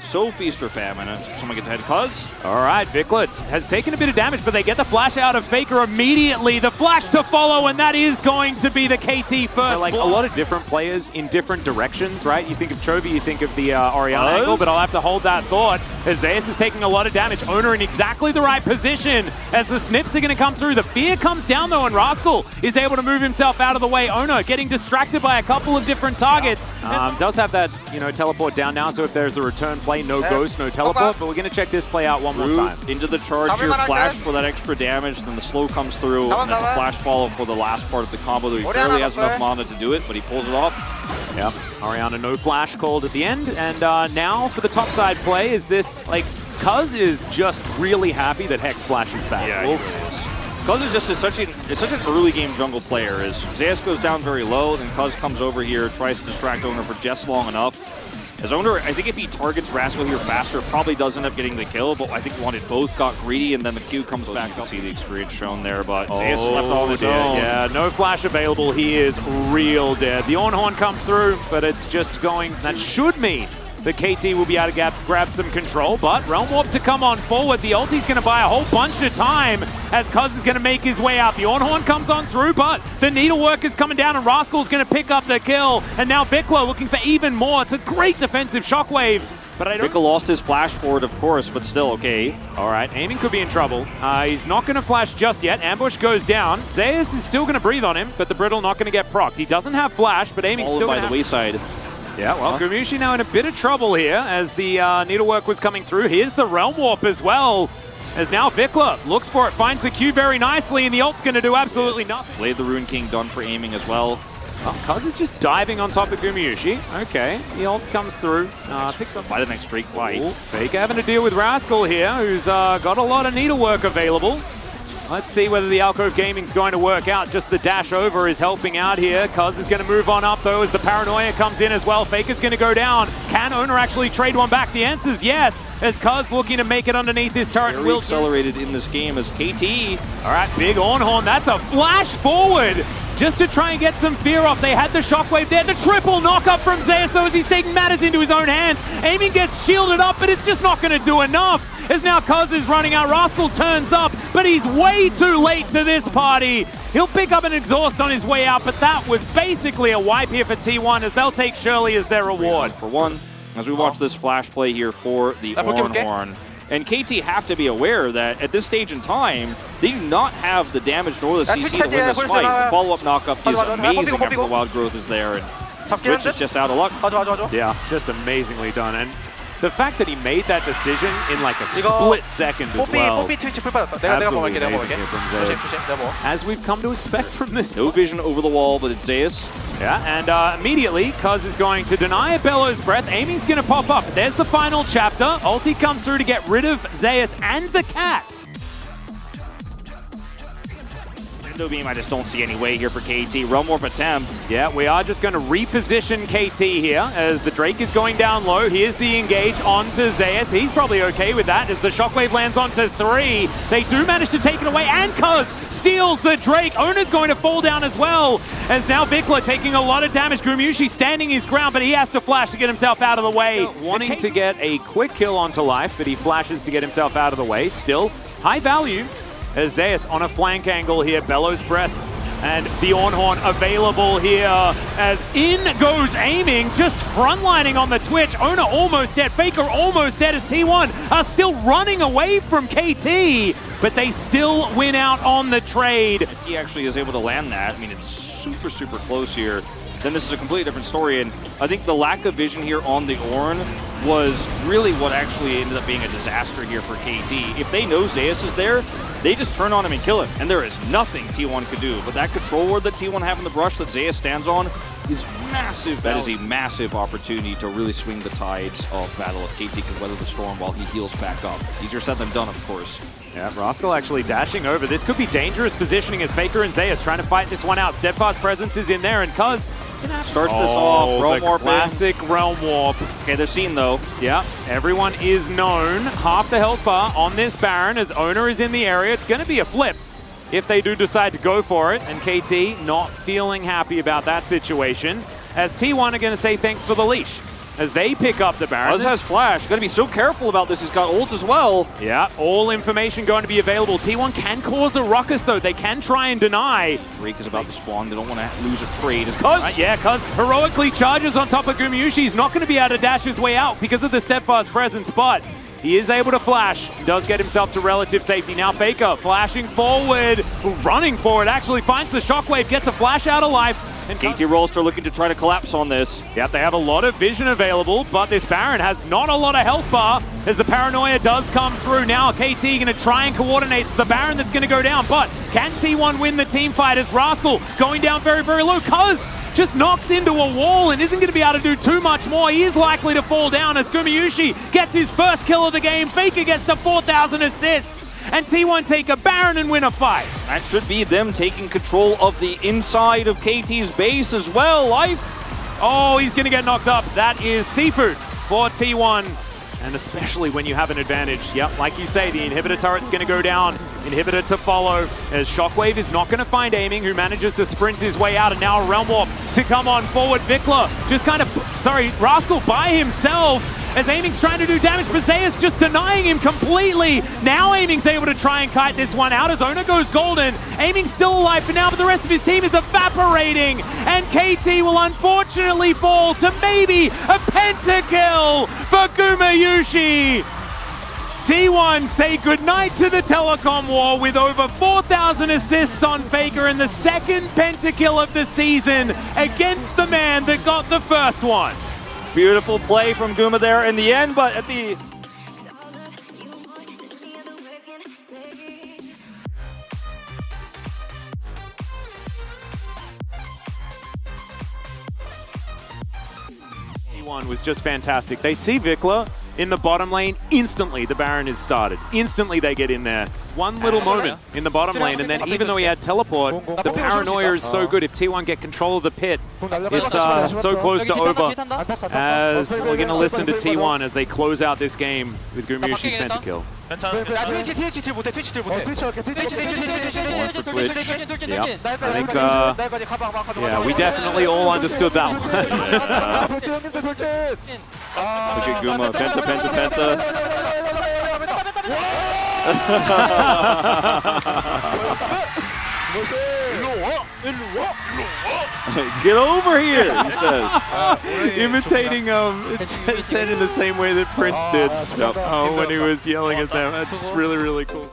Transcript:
So feast or famine. Someone gets ahead. Cuz. All right, Vikla has taken a bit of damage, but they get the flash out of Faker immediately. The flash to follow, and that is going to be the KT first. Like a lot of different players in different directions, right? You think of Chovy, you think of the Orianna angle, but I'll have to hold that thought as Zeus is taking a lot of damage. Owner in exactly the right position as the snips are going to come through. The fear comes down though, and Rascal is able to move himself out of the way. Owner getting distracted by a couple of different targets. Does have that, teleport down now, so if there's a return play, no ghost, no teleport, but we're going to check this play out one more time. Into the charge here, flash for that extra damage, then the slow comes through, and then the flash follow for the last part of the combo. He barely has enough mana to do it, but he pulls it off. Yeah, Orianna no flash called at the end, and now for the top side play is this, Cuz is just really happy that Hex flashes back. Yeah, Cuz is just such an early game jungle player. As Zeus goes down very low, then Cuz comes over here, tries to distract Owner for just long enough. As Owner, I think if he targets Rascal here faster, probably does end up getting the kill, but I think he wanted both, got greedy, and then the Q comes back up. See the experience shown there, but Zeus left on his own. Yeah, no flash available. He is real dead. The Ornhorn comes through, but it's just going, that should mean the KT will be able to grab some control, but Realm Warp to come on forward. The ulti's going to buy a whole bunch of time as Cuz is going to make his way out. The Ornhorn comes on through, but the Needlework is coming down and Rascal's going to pick up the kill. And now Vikla looking for even more. It's a great defensive shockwave. But I don't... Vikla lost his flash for it, of course, but still, okay. All right, aiming could be in trouble. He's not going to flash just yet. Ambush goes down. Zeus is still going to breathe on him, but the Brittle not going to get procced. He doesn't have flash, but aiming's still by the wayside. Yeah, well, Gumayusi now in a bit of trouble here as the Needlework was coming through. Here's the Realm Warp as well, as now Vikla looks for it, finds the Q very nicely, and the ult's going to do absolutely nothing. Blade the Rune King done for aiming as well. Cuz is just diving on top of Gumayusi. Okay, the ult comes through, picks up by the next streak fight. Fake having to deal with Rascal here, who's got a lot of Needlework available. Let's see whether the Alcove Gaming's going to work out. Just the dash over is helping out here. Cuz is going to move on up, though, as the Paranoia comes in as well. Faker's going to go down. Can Owner actually trade one back? The answer's yes, as Cuz looking to make it underneath this turret. Very accelerated in this game as KT. All right, big Ornhorn. That's a flash forward just to try and get some fear off. They had the shockwave there. The triple knock up from Zeus, though, as he's taking matters into his own hands. Aiming gets shielded up, but it's just not going to do enough. As now Cuz is running out, Rascal turns up, but he's way too late to this party. He'll pick up an exhaust on his way out, but that was basically a wipe here for T1 as they'll take Shirley as their reward. For one, as we watch this flash play here for the Ornhorn. And KT have to be aware that at this stage in time, they do not have the damage nor the CC to win this fight. The follow-up knock-up is amazing after the Wild Growth is there, and Twitch is just out of luck. Yeah, just amazingly done. And the fact that he made that decision in like a split second as well. Absolutely amazing here from Zeus. As we've come to expect from this. No vision over the wall, but it's Zeus. Yeah, and immediately, Cuz is going to deny Bellows Breath. Aiming's going to pop up. There's the final chapter. Ulti comes through to get rid of Zeus and the cat. Beam, I just don't see any way here for KT. Realm Warp attempt. Yeah, we are just going to reposition KT here as the Drake is going down low. Here's the engage onto Zeus. He's probably okay with that as the shockwave lands onto 3. They do manage to take it away, and Cuz steals the Drake. Owner's going to fall down as well, as now Vikla taking a lot of damage. Gumayusi standing his ground, but he has to flash to get himself out of the way. Wanting to get a quick kill onto life, but he flashes to get himself out of the way. Still, high value. As Zeus on a flank angle here, Bellows Breath and the Ornhorn available here as in goes aiming, just frontlining on the Twitch. Owner almost dead, Faker almost dead as T1 are still running away from KT, but they still win out on the trade. He actually is able to land that. I mean, it's super, super close here. Then this is a completely different story, and I think the lack of vision here on the Ornn was really what actually ended up being a disaster here for KT. If they know Zeus is there, they just turn on him and kill him, and there is nothing T1 could do. But that control ward that T1 have in the brush that Zeus stands on, is massive. That is a massive opportunity to really swing the tides of battle if KT can weather the storm while he heals back up. Easier said than done, of course. Yeah, Rascal actually dashing over. This could be dangerous positioning as Faker and Zeus trying to fight this one out. Steadfast Presence is in there, and Cuz starts this off. Realm Warp. Classic Realm Warp. Okay, they're seen though. Yeah, everyone is known. Half the health bar on this Baron as Owner is in the area. It's going to be a flip if they do decide to go for it. And KT not feeling happy about that situation, as T1 are going to say thanks for the leash as they pick up the Baron. Buzz has flash. Got to be so careful about this. He's got ult as well. Yeah, all information going to be available. T1 can cause a ruckus though. They can try and deny. Drake is about to spawn. They don't want to lose a trade. As Cuz, yeah, Cuz heroically charges on top of Gumayusi. He's not going to be able to dash his way out because of the Steadfast Presence, but he is able to flash. He does get himself to relative safety. Now Faker flashing forward, running forward, actually finds the shockwave, gets a flash out of life. And KT Rolster looking to try to collapse on this. Yep, they have a lot of vision available, but this Baron has not a lot of health bar as the paranoia does come through. Now KT going to try and coordinate. It's the Baron that's going to go down, but can T1 win the team fight as Rascal going down very, very low? Cuz just knocks into a wall and isn't going to be able to do too much more. He is likely to fall down as Gumayusi gets his first kill of the game. Faker gets to 4,000 assists. And T1 take a Baron and win a fight. That should be them taking control of the inside of KT's base as well. Life. Oh, he's going to get knocked up. That is seafood for T1. And especially when you have an advantage. Yep, like you say, the inhibitor turret's going to go down. Inhibitor to follow as Shockwave is not going to find aiming, who manages to sprint his way out. And now a Realm Warp to come on forward. Vikla just kind of, Rascal by himself as Aiming's trying to do damage, but Zeus just denying him completely. Now Aiming's able to try and kite this one out as Owner goes golden. Aiming's still alive for now, but the rest of his team is evaporating. And KT will unfortunately fall to maybe a pentakill for Gumayusi. T1 say goodnight to the telecom war with over 4,000 assists on Faker and the second pentakill of the season against the man that got the first one. Beautiful play from Guma there in the end, but at the... T1 was just fantastic. They see Vikla in the bottom lane. Instantly, the Baron is started. Instantly, they get in there. One little moment in the bottom lane, and then even though he had teleport, the paranoia is so good. If T1 get control of the pit, it's so close to over. As we're going to listen to T1 as they close out this game with Gumayusi's pentakill. One for Twitch. Yep. I think, yeah, we definitely all understood that one. Push it, Guma. Penta, penta, penta. Get over here, he says. Imitating it's said in the same way that Prince did when he was yelling at them. That's just really, really cool.